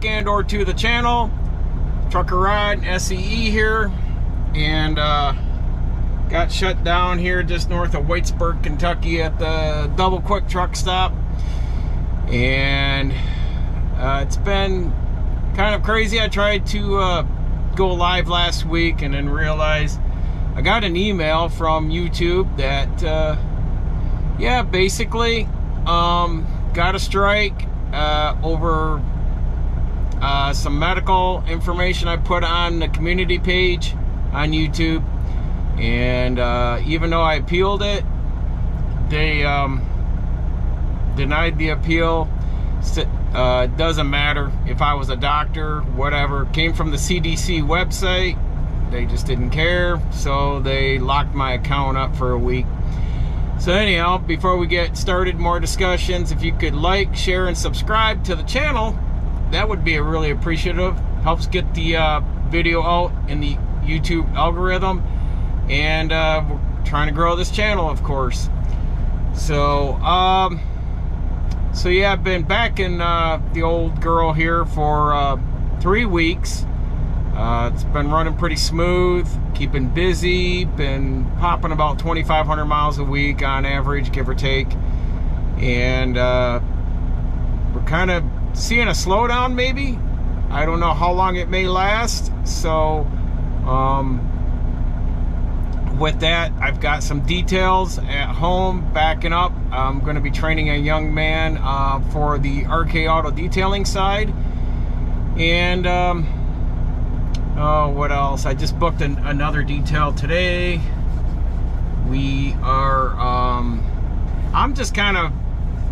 back and/or to the channel. Trucker Rod, S.E.E. here, and got shut down here just north of Whitesburg, Kentucky at the Double Quick truck stop. And it's been kind of crazy. I tried to go live last week and then realized I got an email from YouTube that yeah, basically got a strike over some medical information I put on the community page on YouTube. And even though I appealed it, they denied the appeal. It doesn't matter if I was a doctor, whatever. Came from the CDC website. They just didn't care, so they locked my account up for a week. So anyhow, before we get started, more discussions, if you could like, share, and subscribe to the channel, that would be really appreciative. Helps get the video out in the YouTube algorithm. And we're trying to grow this channel, of course. So so yeah, I've been back in the old girl here for 3 weeks. It's been running pretty smooth, keeping busy, been popping about 2,500 miles a week on average, give or take. And we're kind of seeing a slowdown, maybe. I don't know how long it may last. So with that, I've got some details at home backing up. I'm going to be training a young man for the RK Auto Detailing side. And oh, what else? I just booked another detail today. We are I'm just kind of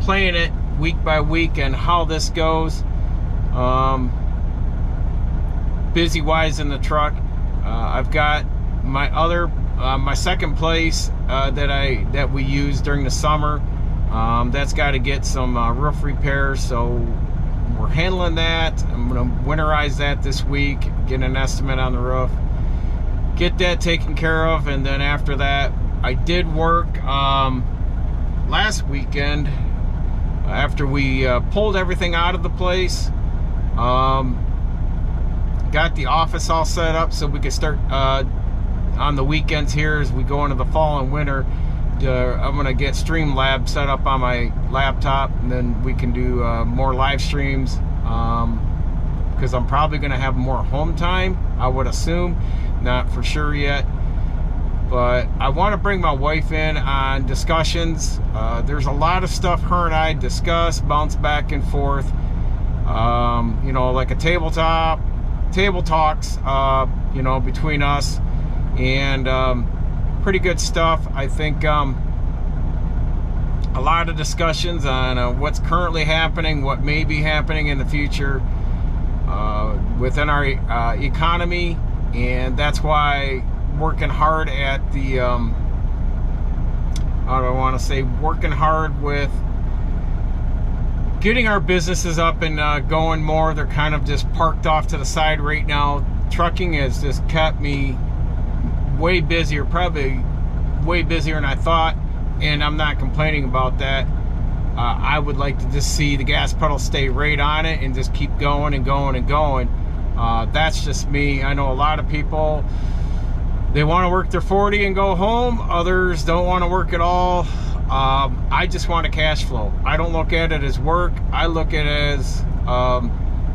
playing it week by week and how this goes. Busy wise in the truck. I've got my other my second place that we use during the summer. That's got to get some roof repairs, so we're handling that. I'm going to winterize that this week, get an estimate on the roof, get that taken care of. And then after that, I did work last weekend after we pulled everything out of the place. Got the office all set up so we could start on the weekends here as we go into the fall and winter. I'm going to get Streamlab set up on my laptop, and then we can do more live streams, because I'm probably going to have more home time, I would assume. Not for sure yet, but I want to bring my wife in on discussions. There's a lot of stuff her and I discuss, bounce back and forth, you know, like a table talks, you know, between us. And pretty good stuff. I think a lot of discussions on what's currently happening, what may be happening in the future within our economy. And that's why working hard at the how do I want to say, working hard with getting our businesses up and going more. They're kind of just parked off to the side right now. Trucking has just kept me way busier, probably way busier than I thought, and I'm not complaining about that. I would like to just see the gas pedal stay right on it and just keep going and going and going. That's just me. I know a lot of people, they want to work their 40 and go home. Others don't want to work at all. I just want a cash flow. I don't look at it as work. I look at it as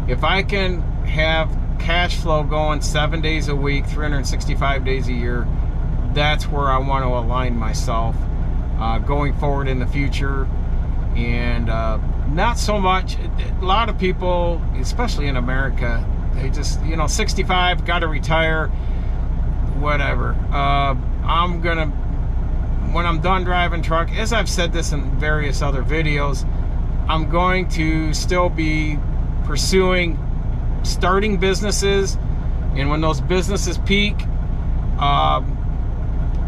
if I can have cash flow going 7 days a week, 365 days a year, that's where I want to align myself going forward in the future. And not so much, a lot of people, especially in America, they just, you know, 65, got to retire, whatever. I'm gonna, when I'm done driving truck, as I've said this in various other videos, I'm going to still be pursuing starting businesses, and when those businesses peak,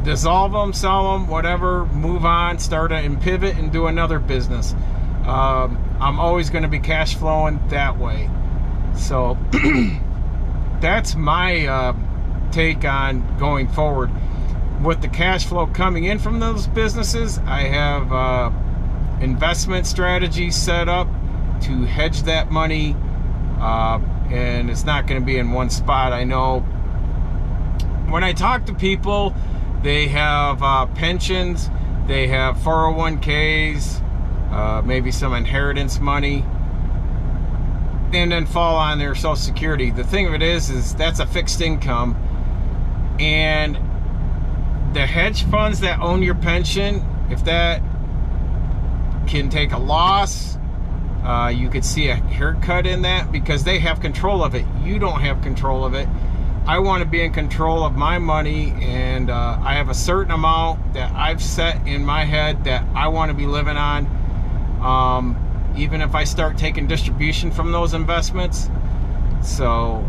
dissolve them, sell them, whatever, move on, start and pivot and do another business. I'm always going to be cash flowing that way. So that's my take on going forward. With the cash flow coming in from those businesses, I have investment strategies set up to hedge that money and it's not going to be in one spot. I know when I talk to people, they have pensions, they have 401ks, maybe some inheritance money, and then fall on their Social Security. The thing of it is that's a fixed income, and the hedge funds that own your pension, if that can take a loss, you could see a haircut in that because they have control of it. You don't have control of it. I want to be in control of my money, and I have a certain amount that I've set in my head that I want to be living on, even if I start taking distribution from those investments. So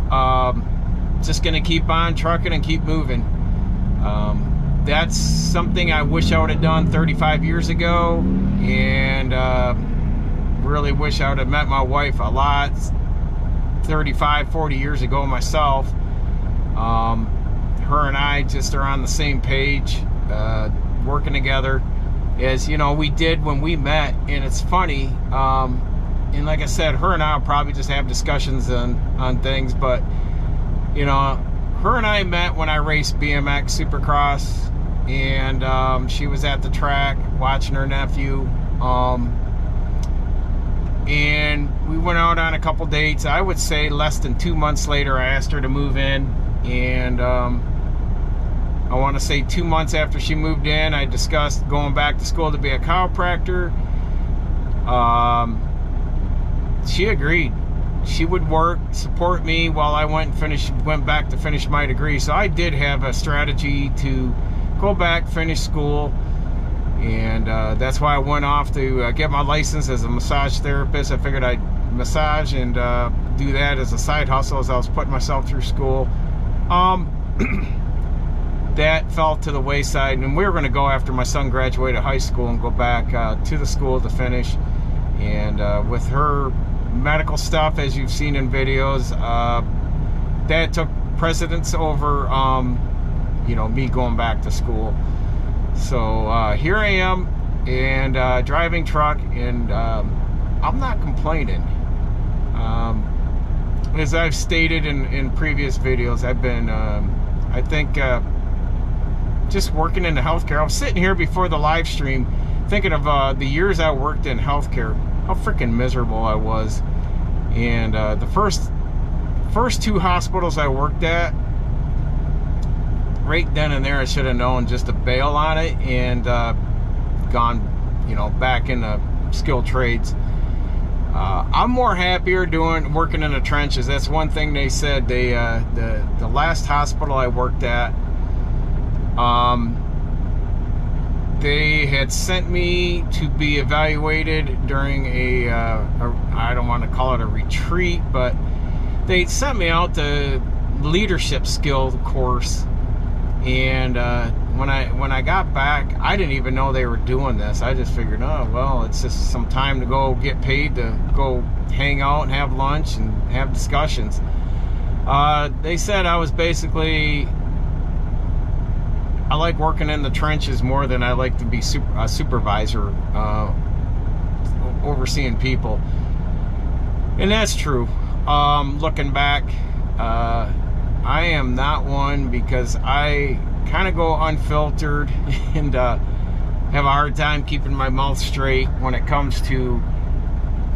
just going to keep on trucking and keep moving. That's something I wish I would have done 35 years ago, and really wish I would have met my wife a lot 35, 40 years ago myself. Her and I just are on the same page, working together as, you know, we did when we met. And it's funny, and like I said, her and I will probably just have discussions on things, but, you know, her and I met when I raced BMX Supercross, and she was at the track watching her nephew, and we went out on a couple dates. I would say less than 2 months later, I asked her to move in, and I want to say 2 months after she moved in, I discussed going back to school to be a chiropractor. She agreed. She would work, support me while I went back to finish my degree. So I did have a strategy to go back, finish school, and that's why I went off to get my license as a massage therapist. I figured I'd massage and do that as a side hustle as I was putting myself through school. That fell to the wayside, and we were going to go after my son graduated high school and go back to the school to finish. And with her medical stuff, as you've seen in videos, that took precedence over you know, me going back to school. So here I am, and driving truck, and I'm not complaining. As I've stated in previous videos, I've been I think just working in the healthcare. I was sitting here before the live stream thinking of the years I worked in healthcare, how freaking miserable I was. And the first two hospitals I worked at, right then and there I should have known just to bail on it and gone, you know, back into skilled trades. I'm more happier working in the trenches. That's one thing they said. They the last hospital I worked at, they had sent me to be evaluated during a I don't want to call it a retreat, but they sent me out to leadership skill course. And when I got back, I didn't even know they were doing this. I just figured, oh well, it's just some time to go get paid to go hang out and have lunch and have discussions. They said I was basically, I like working in the trenches more than I like to be a supervisor, overseeing people. And that's true. Looking back, I am not one, because I kind of go unfiltered and have a hard time keeping my mouth straight when it comes to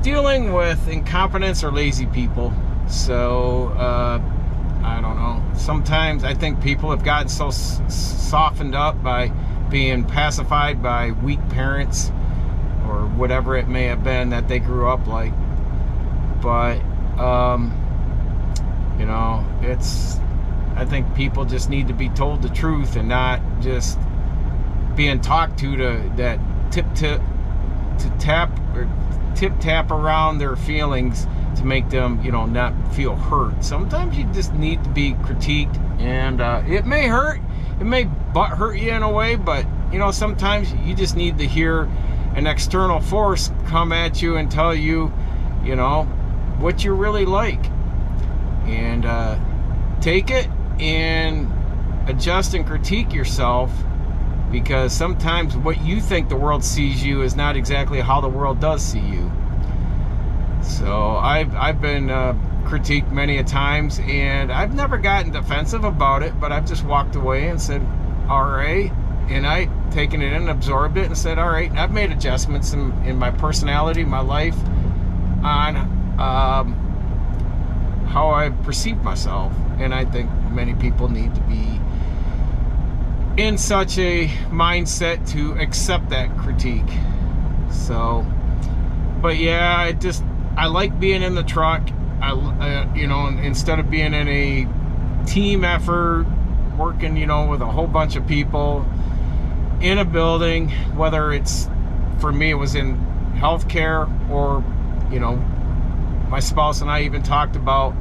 dealing with incompetence or lazy people. So I don't know. Sometimes I think people have gotten so softened up by being pacified by weak parents or whatever it may have been that they grew up like. But you know, I think people just need to be told the truth and not just being talked to that tip tap around their feelings to make them, you know, not feel hurt. Sometimes you just need to be critiqued, and it may hurt, it may butt hurt you in a way, but you know, sometimes you just need to hear an external force come at you and tell you, you know, what you're really like, and take it and adjust and critique yourself, because sometimes what you think the world sees you is not exactly how the world does see you. So I've been critiqued many a times, and I've never gotten defensive about it, but I've just walked away and said, all right, and I taken it in and absorbed it and said, all right, I've made adjustments in my personality, my life, on how I perceive myself. And I think many people need to be in such a mindset to accept that critique. So, but yeah, I like being in the truck. You know, instead of being in a team effort, working, you know, with a whole bunch of people in a building, whether it's, for me, it was in healthcare, or, you know, my spouse and I even talked about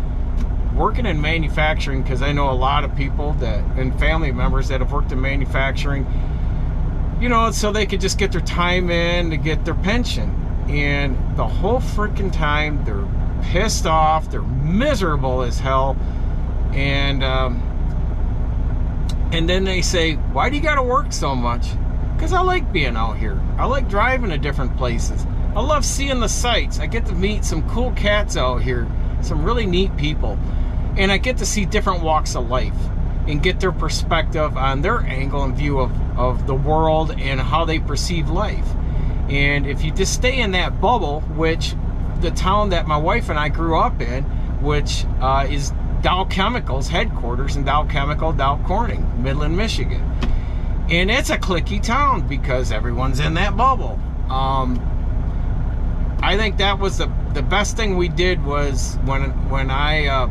working in manufacturing, because I know a lot of people and family members that have worked in manufacturing, you know, so they could just get their time in to get their pension. And the whole freaking time they're pissed off, they're miserable as hell, and then they say, why do you gotta work so much? Because I like being out here. I like driving to different places. I love seeing the sights. I get to meet some cool cats out here, some really neat people, and I get to see different walks of life and get their perspective on their angle and view of the world and how they perceive life. And if you just stay in that bubble, which the town that my wife and I grew up in, which is Dow Chemical's headquarters in Dow Chemical, Dow Corning, Midland, Michigan. And it's a cliquey town because everyone's in that bubble. I think that was the best thing we did was when I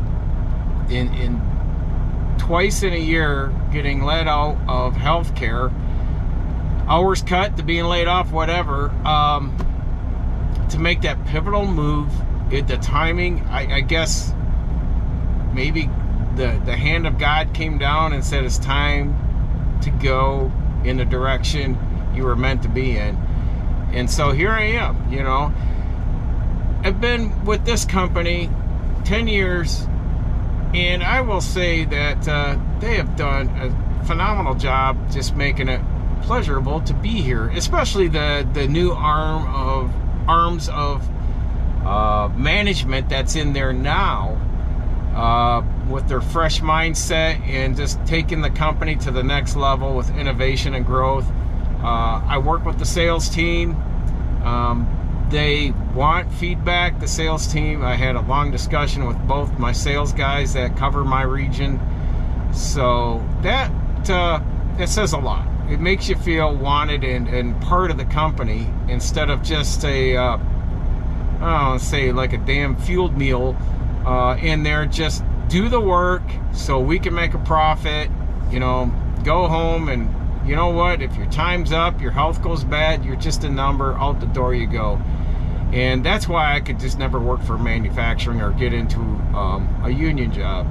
in twice in a year getting let out of healthcare, hours cut to being laid off, whatever, to make that pivotal move. The timing, I guess maybe the hand of God came down and said it's time to go in the direction you were meant to be in. And so here I am, you know. I've been with this company 10 years, and I will say that they have done a phenomenal job just making it pleasurable to be here, especially the new arms of management that's in there now, with their fresh mindset and just taking the company to the next level with innovation and growth. I work with the sales team. They want feedback, the sales team. I had a long discussion with both my sales guys that cover my region. So that says a lot. It makes you feel wanted and part of the company, instead of just a, I don't want to say like a damn fueled meal in there. Just do the work so we can make a profit, you know, go home, and you know what, if your time's up, your health goes bad, you're just a number, out the door you go. And that's why I could just never work for manufacturing or get into a union job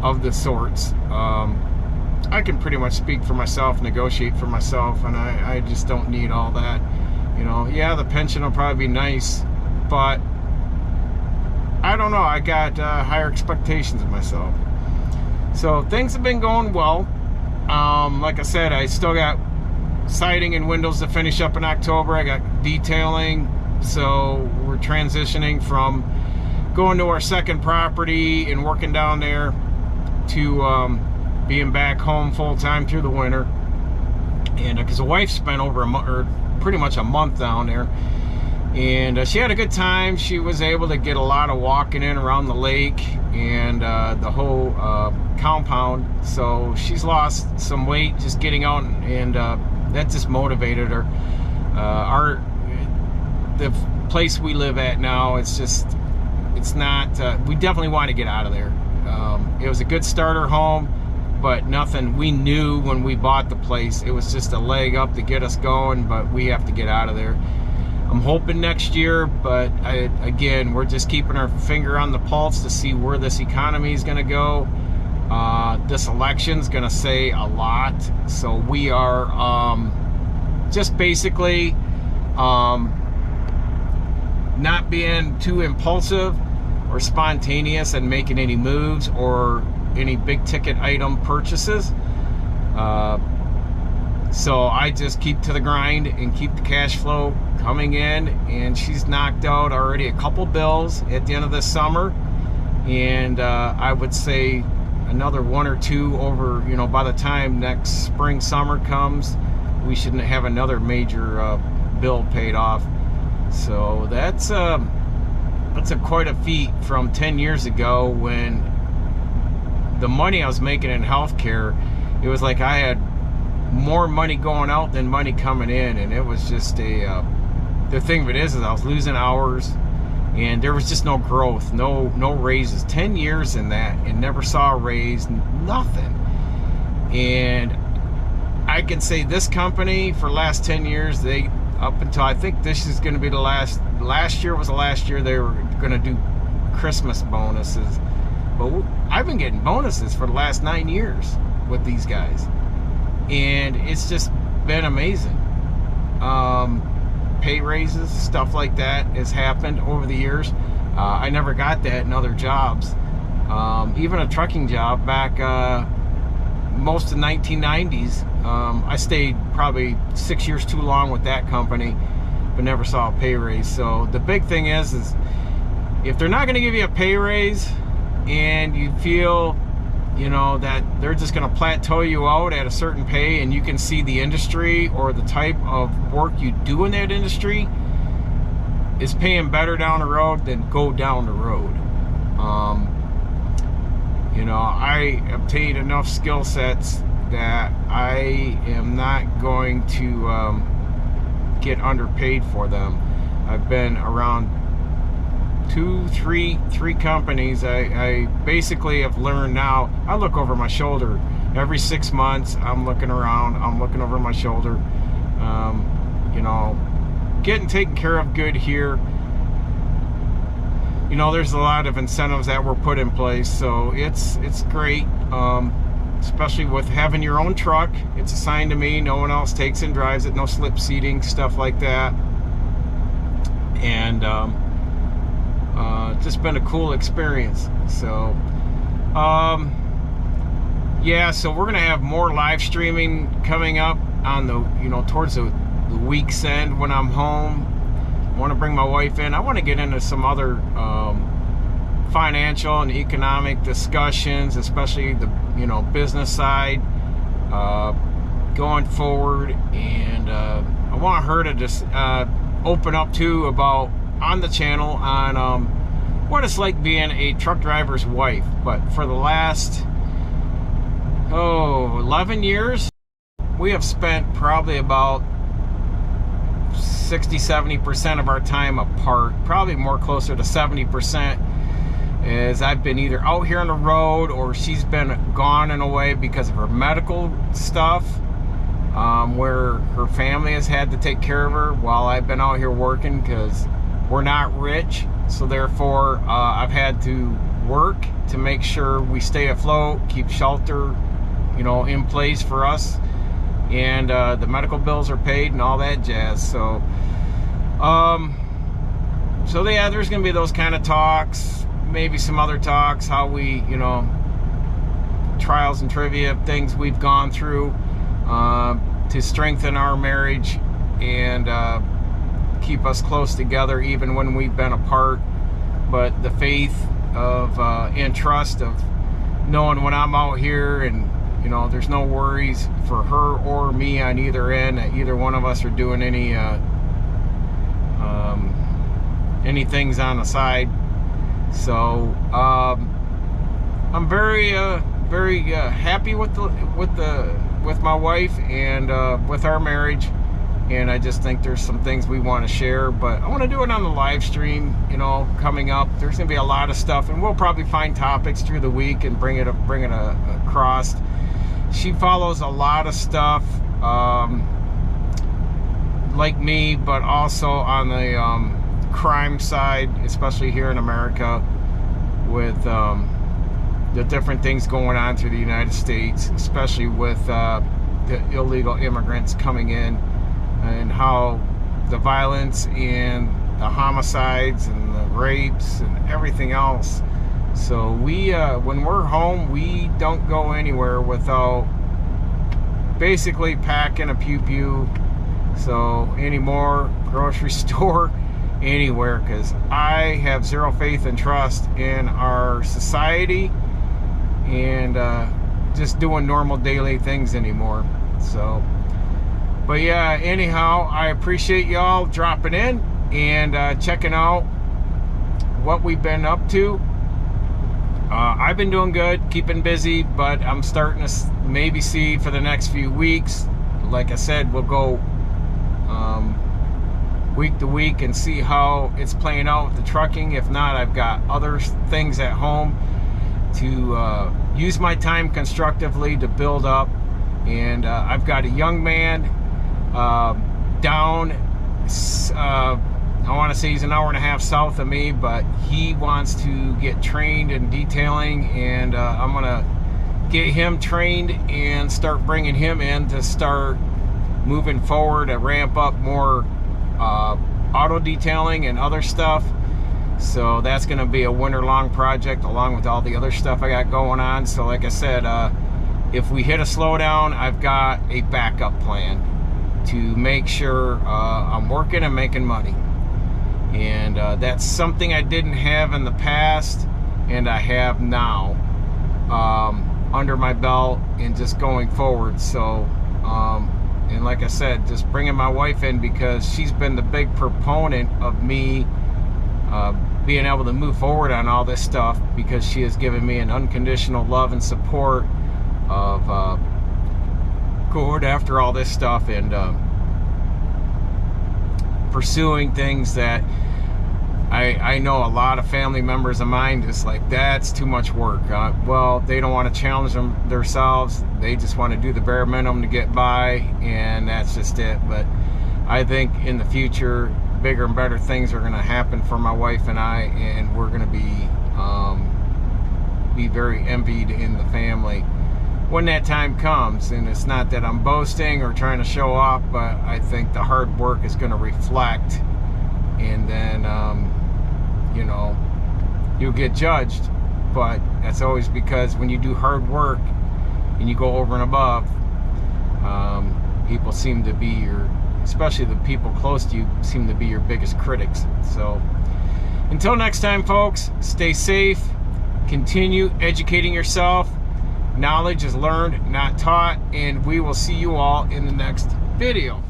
of the sorts. I can pretty much speak for myself, negotiate for myself, and I just don't need all that. You know, yeah, the pension will probably be nice, but I don't know, I got higher expectations of myself. So things have been going well. Like I said, I still got siding and windows to finish up in October. I got detailing, so we're transitioning from going to our second property and working down there to being back home full-time through the winter. And because the wife spent over a month, or pretty much a month down there, and she had a good time. She was able to get a lot of walking in around the lake and the whole compound, so she's lost some weight just getting out, and that just motivated her. The place we live at now, it's not, we definitely want to get out of there. It was a good starter home, but nothing, we knew when we bought the place, it was just a leg up to get us going, but we have to get out of there. I'm hoping next year, but again, we're just keeping our finger on the pulse to see where this economy is going to go. This election's going to say a lot, so we are just basically not being too impulsive or spontaneous and making any moves or any big ticket item purchases. So I just keep to the grind and keep the cash flow coming in, and she's knocked out already a couple bills at the end of this summer, and I would say another one or two over, you know, by the time next spring summer comes, we shouldn't have another major bill paid off. So that's quite a feat from 10 years ago, when the money I was making in healthcare, it was like I had more money going out than money coming in, and it was just the thing of it is I was losing hours, and there was just no growth, no raises. 10 years in that, and never saw a raise, nothing. And I can say this company for the last 10 years, they, up until I think this is going to be the last year was the last year they were going to do Christmas bonuses, but I've been getting bonuses for the last 9 years with these guys, and it's just been amazing. Pay raises, stuff like that has happened over the years. I never got that in other jobs. Even a trucking job back most of the 1990s. I stayed probably 6 years too long with that company, but never saw a pay raise. So the big thing is if they're not going to give you a pay raise, and you feel, you know, that they're just going to plateau you out at a certain pay, and you can see the industry or the type of work you do in that industry is paying better down the road, then go down the road. You know, I obtained enough skill sets that I am not going to get underpaid for them. I've been around three companies. I basically have learned now, I look over my shoulder every 6 months. I'm looking around, I'm looking over my shoulder, you know, getting taken care of good here. You know, there's a lot of incentives that were put in place, so it's great, especially with having your own truck. It's assigned to me, no one else takes and drives it, no slip seating, stuff like that. And just been a cool experience. So yeah, so we're gonna have more live streaming coming up on the, you know, towards the week's end when I'm home. I want to bring my wife in. I want to get into some other financial and economic discussions, especially the, you know, business side going forward. And I want her to just open up too about on the channel on what it's like being a truck driver's wife. But for the last 11 years, we have spent probably about 60-70% of our time apart, probably more closer to 70%, as I've been either out here on the road or she's been gone and away because of her medical stuff, where her family has had to take care of her while I've been out here working, because we're not rich. So therefore I've had to work to make sure we stay afloat, keep shelter, you know, in place for us, and the medical bills are paid and all that jazz. So so yeah, there's gonna be those kind of talks, maybe some other talks, how we, you know, trials and trivia, things we've gone through to strengthen our marriage and keep us close together even when we've been apart. But the faith of and trust of knowing when I'm out here, and you know, there's no worries for her or me on either end, that either one of us are doing any things on the side. So I'm very happy with my wife and with our marriage, and I just think there's some things we want to share. But I want to do it on the live stream, you know, coming up. There's gonna be a lot of stuff, and we'll probably find topics through the week and bring it across. She follows a lot of stuff like me, but also on the crime side, especially here in America, with the different things going on through the United States, especially with the illegal immigrants coming in, and how the violence and the homicides and the rapes and everything else. So we when we're home, we don't go anywhere without basically packing a pew-pew. So anymore, grocery store, anywhere, because I have zero faith and trust in our society and just doing normal daily things anymore. So, but yeah, anyhow, I appreciate y'all dropping in and checking out what we've been up to. I've been doing good, keeping busy, but I'm starting to maybe see for the next few weeks, like I said, we'll go week to week and see how it's playing out with the trucking. If not, I've got other things at home to use my time constructively to build up. And I've got a young man down, I want to say he's an hour and a half south of me, but he wants to get trained in detailing, and I'm going to get him trained and start bringing him in to start moving forward and ramp up more auto detailing and other stuff. So that's going to be a winter-long project along with all the other stuff I got going on. So like I said, if we hit a slowdown, I've got a backup plan to make sure I'm working and making money. And that's something I didn't have in the past, and I have now under my belt and just going forward. So and like I said, just bringing my wife in because she's been the big proponent of me being able to move forward on all this stuff, because she has given me an unconditional love and support of going after all this stuff and pursuing things that I know a lot of family members of mine just like, that's too much work. Well, they don't want to challenge themselves. They just want to do the bare minimum to get by, and that's just it. But I think in the future, bigger and better things are going to happen for my wife and I, and we're going to be very envied in the family when that time comes. And it's not that I'm boasting or trying to show off, but I think the hard work is going to reflect, and then you know, you'll get judged. But that's always because when you do hard work and you go over and above, people seem to be your, especially the people close to you, seem to be your biggest critics. So until next time, folks, stay safe, continue educating yourself. Knowledge is learned, not taught, and we will see you all in the next video.